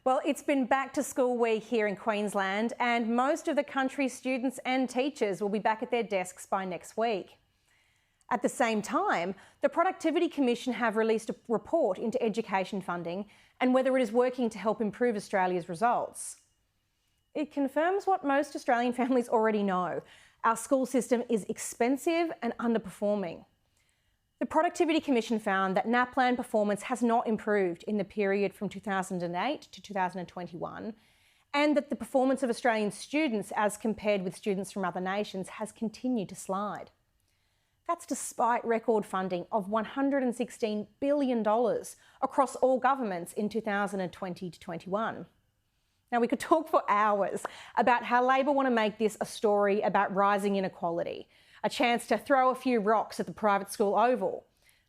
Well, it's been back to school week here in Queensland, and most of the country's students and teachers will be back at their desks by next week. At the same time, the Productivity Commission have released a report into education funding and whether it is working to help improve Australia's results. It confirms what most Australian families already know. Our school system is expensive and underperforming. The Productivity Commission found that NAPLAN performance has not improved in the period from 2008 to 2021, and that the performance of Australian students as compared with students from other nations has continued to slide. That's despite record funding of $116 billion across all governments in 2020 to 21. Now, we could talk for hours about how Labor want to make this a story about rising inequality, a chance to throw a few rocks at the private school oval,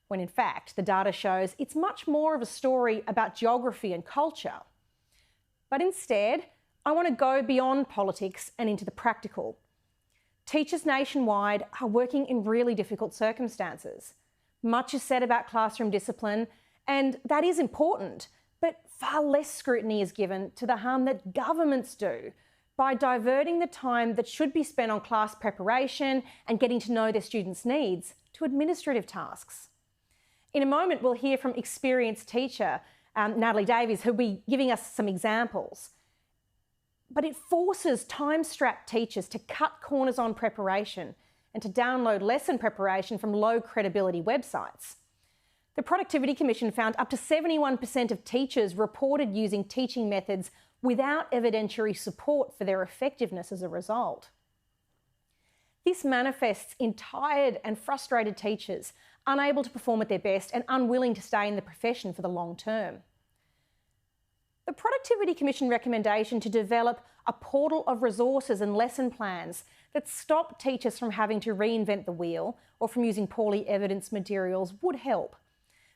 when in fact the data shows it's much more of a story about geography and culture. But instead, I want to go beyond politics and into the practical. Teachers nationwide are working in really difficult circumstances. Much is said about classroom discipline, and that is important, but far less scrutiny is given to the harm that governments do by diverting the time that should be spent on class preparation and getting to know their students' needs to administrative tasks. In a moment, we'll hear from experienced teacher Natalie Davies, who'll be giving us some examples. But it forces time-strapped teachers to cut corners on preparation and to download lesson preparation from low-credibility websites. The Productivity Commission found up to 71% of teachers reported using teaching methods without evidentiary support for their effectiveness as a result. This manifests in tired and frustrated teachers, unable to perform at their best and unwilling to stay in the profession for the long term. The Productivity Commission recommendation to develop a portal of resources and lesson plans that stop teachers from having to reinvent the wheel or from using poorly evidenced materials would help.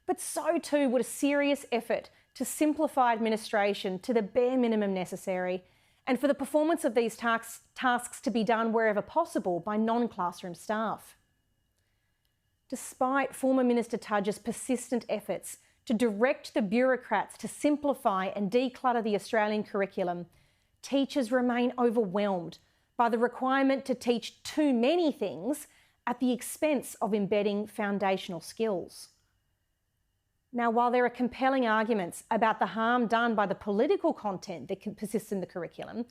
But so too would a serious effort to simplify administration to the bare minimum necessary and for the performance of these tasks to be done wherever possible by non-classroom staff. Despite former Minister Tudge's persistent efforts to direct the bureaucrats to simplify and declutter the Australian curriculum, teachers remain overwhelmed by the requirement to teach too many things at the expense of embedding foundational skills. Now, while there are compelling arguments about the harm done by the political content that persists in the curriculum,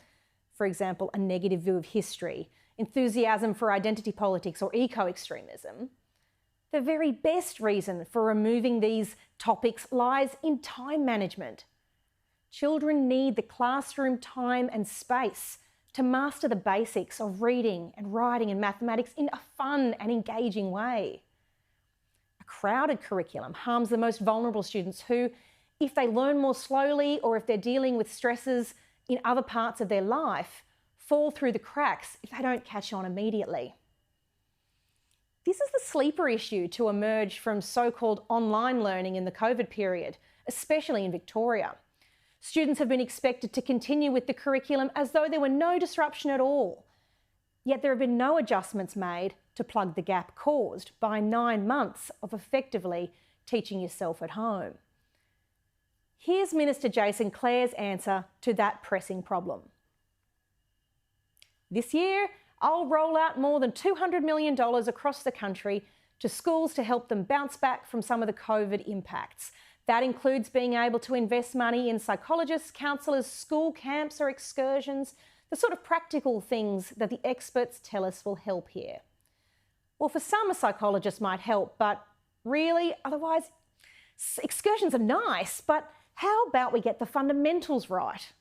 for example, a negative view of history, enthusiasm for identity politics or eco-extremism, the very best reason for removing these topics lies in time management. Children need the classroom time and space to master the basics of reading and writing and mathematics in a fun and engaging way. A crowded curriculum harms the most vulnerable students who, if they learn more slowly or if they're dealing with stresses in other parts of their life, fall through the cracks if they don't catch on immediately. This is the sleeper issue to emerge from so-called online learning in the COVID period, especially in Victoria. Students have been expected to continue with the curriculum as though there were no disruption at all. Yet there have been no adjustments made to plug the gap caused by 9 months of effectively teaching yourself at home. Here's Minister Jason Clare's answer to that pressing problem. This year, I'll roll out more than $200 million across the country to schools to help them bounce back from some of the COVID impacts. That includes being able to invest money in psychologists, counsellors, school camps or excursions, the sort of practical things that the experts tell us will help here. Well, for some, a psychologist might help, but really, otherwise, excursions are nice, but how about we get the fundamentals right?